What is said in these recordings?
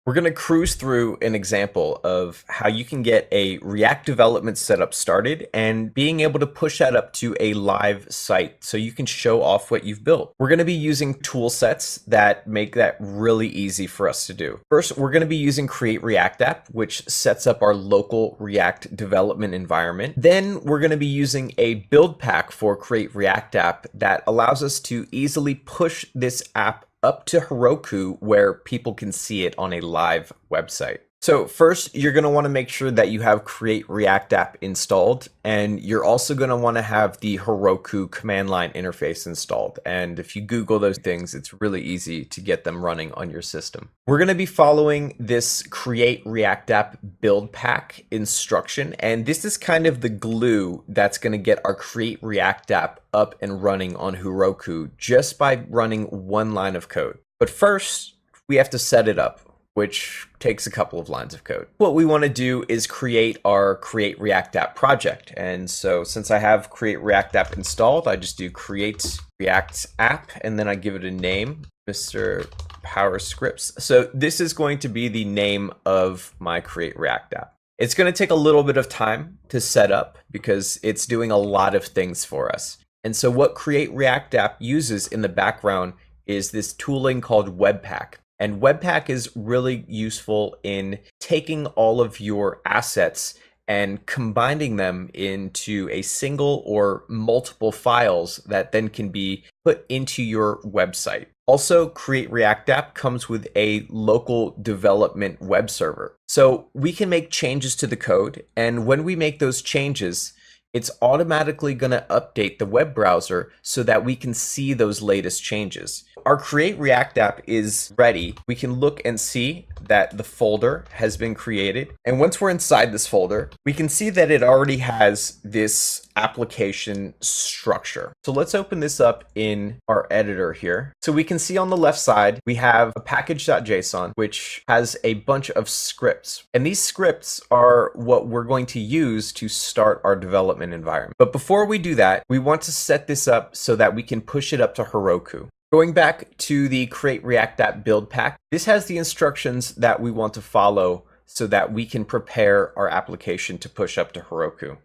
We're going to cruise through an example of how you can get a React development setup started and being able to push that up to a live site so you can show off what you've built. We're going to be using tool sets that make that really easy for us to do. First, we're going to be using Create-React-App, which sets up our local React development environment. Then we're going to be using a build pack for Create-React-App that allows us to easily push this app up to Heroku where people can see it on a live website. So first, you're going to want to make sure that you have Create-React-App installed, and you're also going to want to have the Heroku command line interface installed. And if you Google those things, it's really easy to get them running on your system. We're going to be following this Create-React-App build pack instruction, and this is kind of the glue that's going to get our Create-React-App up and running on Heroku just by running one line of code. But first, we have to set it up, which takes a couple of lines of code. What we want to do is create our Create-React-App project. And so since I have Create-React-App installed, I just do Create-React-App, and then I give it a name, Mr. PowerScripts. So this is going to be the name of my Create-React-App. It's going to take a little bit of time to set up because it's doing a lot of things for us. And so what Create-React-App uses in the background is this tooling called Webpack. And Webpack is really useful in taking all of your assets and combining them into a single or multiple files that then can be put into your website. Also, Create-React-App comes with a local development web server. So we can make changes to the code, and when we make those changes, it's automatically going to update the web browser so that we can see those latest changes. Our Create-React-App is ready. We can look and see that the folder has been created. And once we're inside this folder, we can see that it already has this application structure. So let's open this up in our editor here. So we can see on the left side, we have a package.json, which has a bunch of scripts. And these scripts are what we're going to use to start our development environment. But before we do that, we want to set this up so that we can push it up to Heroku. Going back to the Create-React-App build pack, this has the instructions that we want to follow so that we can prepare our application to push up to Heroku.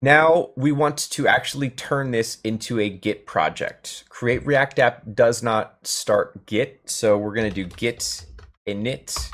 Now we want to actually turn this into a Git project. Create-React-App does not start Git, so we're going to do git init,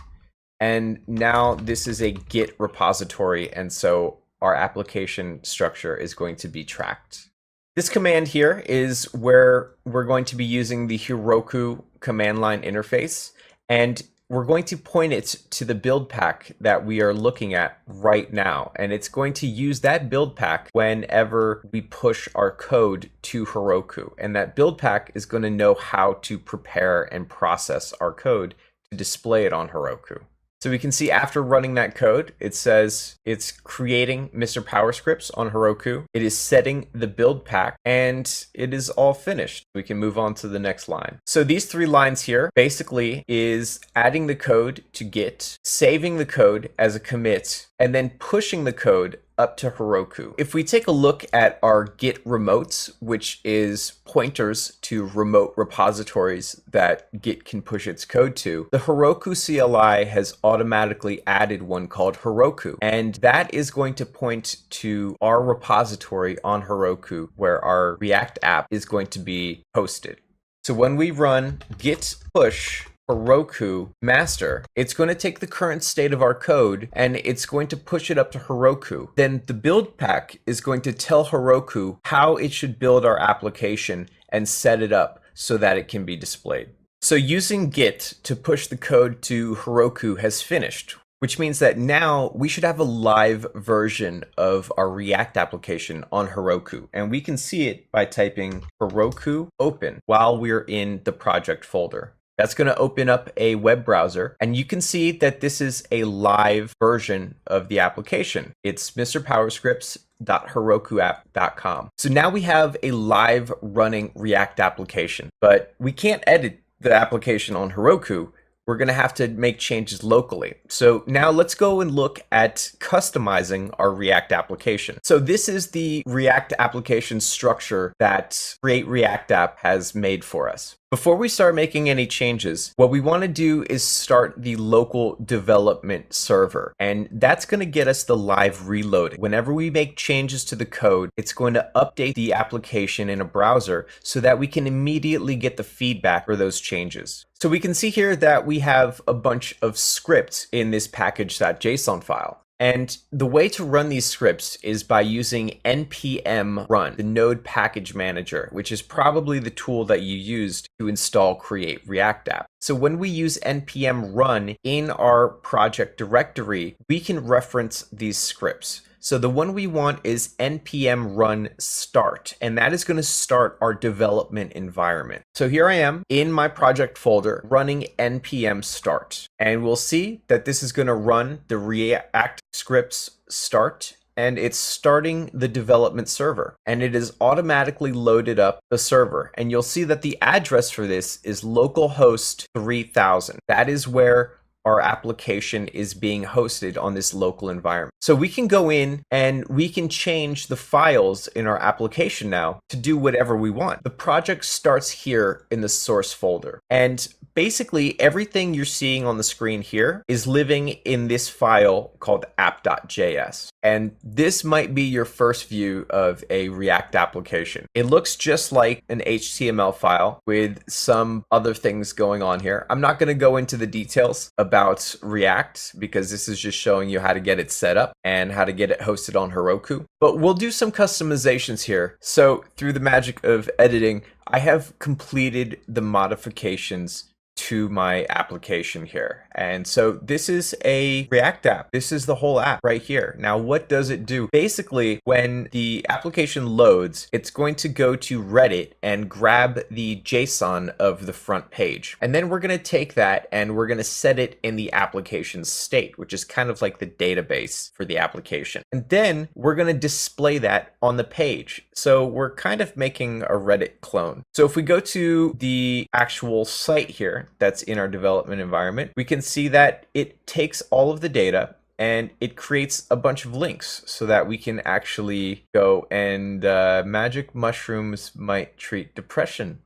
and now this is a Git repository, and so our application structure is going to be tracked. This command here is where we're going to be using the Heroku command line interface, and we're going to point it to the build pack that we are looking at right now. And it's going to use that build pack whenever we push our code to Heroku. And that build pack is going to know how to prepare and process our code to display it on Heroku. So we can see after running that code, it says it's creating Mr. PowerScripts on Heroku. It is setting the build pack, and it is all finished. We can move on to the next line. So these three lines here basically is adding the code to Git, saving the code as a commit, and then pushing the code up to Heroku. If we take a look at our Git remotes, which is pointers to remote repositories that Git can push its code to, the Heroku CLI has automatically added one called Heroku, and that is going to point to our repository on Heroku where our React app is going to be hosted. So when we run git push Heroku master, it's going to take the current state of our code and it's going to push it up to Heroku. Then the build pack is going to tell Heroku how it should build our application and set it up so that it can be displayed. So using Git to push the code to Heroku has finished, which means that now we should have a live version of our React application on Heroku. And we can see it by typing Heroku open while we're in the project folder. That's going to open up a web browser, and you can see that this is a live version of the application. It's mrpowerscripts.herokuapp.com. So now we have a live running React application, but we can't edit the application on Heroku. We're going to have to make changes locally. So now let's go and look at customizing our React application. So this is the React application structure that Create-React-App has made for us. Before we start making any changes, what we want to do is start the local development server, and that's going to get us the live reload. Whenever we make changes to the code, it's going to update the application in a browser so that we can immediately get the feedback for those changes. So we can see here that we have a bunch of scripts in this package.json file. And the way to run these scripts is by using npm run, the node package manager, which is probably the tool that you used to install Create-React-App. So when we use npm run in our project directory, we can reference these scripts. So the one we want is npm run start, and that is going to start our development environment. So here I am in my project folder running npm start, and we'll see that this is going to run the React scripts start, and it's starting the development server, and it is automatically loaded up the server. And you'll see that the address for this is localhost 3000. That is where our application is being hosted on this local environment. So we can go in and we can change the files in our application now to do whatever we want. The project starts here in the source folder, and basically everything you're seeing on the screen here is living in this file called app.js. And this might be your first view of a React application. It looks just like an HTML file with some other things going on here. I'm not going to go into the details about React because this is just showing you how to get it set up and how to get it hosted on Heroku. But we'll do some customizations here. So through the magic of editing, I have completed the modifications to my application here. And so this is a React app. This is the whole app right here. Now, what does it do? Basically, when the application loads, it's going to go to Reddit and grab the JSON of the front page. And then we're going to take that and we're going to set it in the application state, which is kind of like the database for the application. And then we're going to display that on the page. So we're kind of making a Reddit clone. So if we go to the actual site here, that's in our development environment, we can see that it takes all of the data and it creates a bunch of links so that we can actually go and magic mushrooms might treat depression.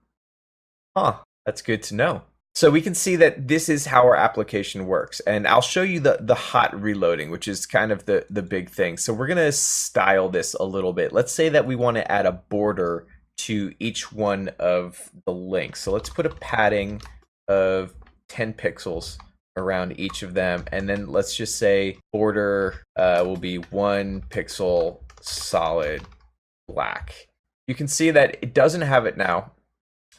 Huh, that's good to know. So we can see that this is how our application works. And I'll show you the hot reloading, which is kind of the big thing. So we're going to style this a little bit. Let's say that we want to add a border to each one of the links. So let's put a padding of 10 pixels around each of them, and then let's just say border will be 1 pixel solid black. You can see that it doesn't have it now,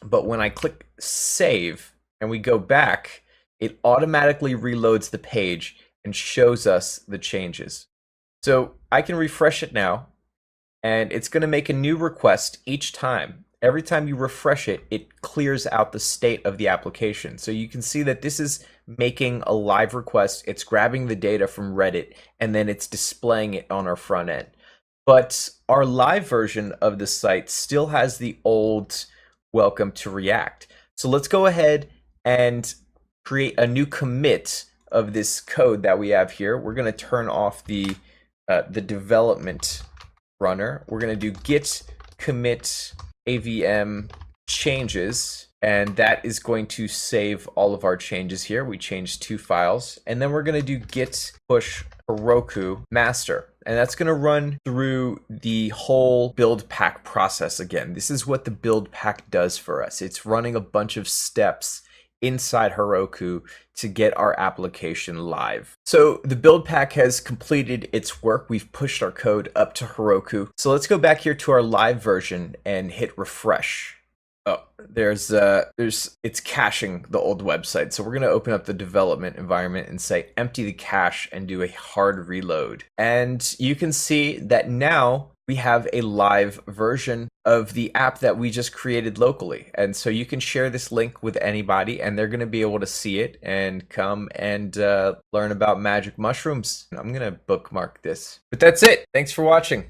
but when I click save and we go back, it automatically reloads the page and shows us the changes. So I can refresh it now, and it's going to make a new request each time. Every time you refresh it, it clears out the state of the application. So you can see that this is making a live request. It's grabbing the data from Reddit, and then it's displaying it on our front end. But our live version of the site still has the old welcome to React. So let's go ahead and create a new commit of this code that we have here. We're going to turn off the development runner. We're going to do git commit AVM changes, and that is going to save all of our changes here. We changed 2 files, and then we're going to do git push Heroku master, and that's going to run through the whole build pack process again. This is what the build pack does for us. It's running a bunch of steps inside Heroku to get our application live. So the build pack has completed its work. We've pushed our code up to Heroku. So let's go back here to our live version and hit refresh. Oh, it's caching the old website. So we're going to open up the development environment and say empty the cache and do a hard reload. And you can see that now we have a live version of the app that we just created locally. And so you can share this link with anybody and they're going to be able to see it and come and learn about magic mushrooms. I'm going to bookmark this. But that's it. Thanks for watching.